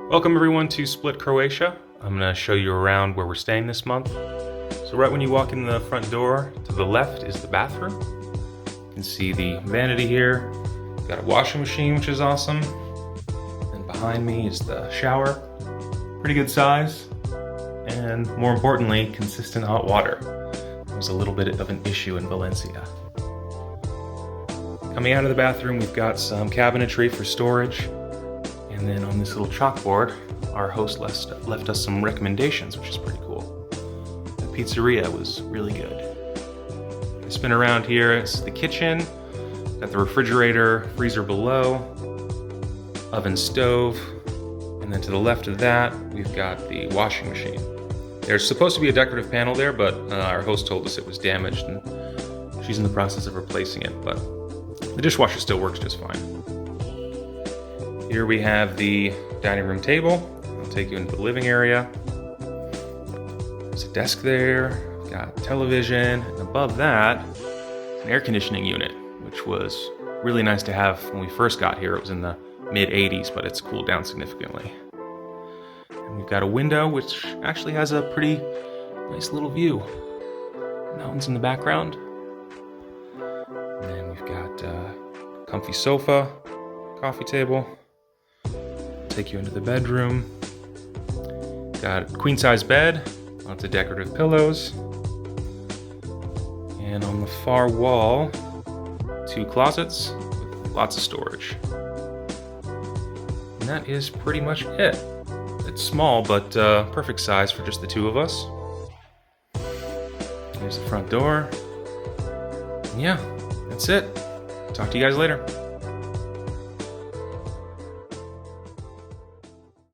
Welcome everyone to Split, Croatia. I'm going to show you around where we're staying this month. So right when you walk in the front door, to the left is the bathroom. You can see the vanity here. Got a washing machine, which is awesome. And behind me is the shower. Pretty good size. And more importantly, consistent hot water. It was a little bit of an issue in Valencia. Coming out of the bathroom, we've got some cabinetry for storage. And then on this little chalkboard, our host left us some recommendations, which is pretty cool. The pizzeria was really good. I spin around here, it's the kitchen, got the refrigerator, freezer below, oven, stove, and then to the left of that, we've got the washing machine. There's supposed to be a decorative panel there, but our host told us it was damaged, and she's in the process of replacing it, but the dishwasher still works just fine. Here we have the dining room table. I'll take you into the living area. There's a desk there, got television, and above that, an air conditioning unit, which was really nice to have when we first got here. It was in the mid-80s, but it's cooled down significantly. And we've got a window, which actually has a pretty nice little view. Mountains in the background. And then we've got a comfy sofa, coffee table. Take you into the bedroom. Got a queen-size bed, lots of decorative pillows. And on the far wall, 2 closets with lots of storage. And that is pretty much it. It's small, but perfect size for just the 2 of us. Here's the front door. And yeah, that's it. Talk to you guys later.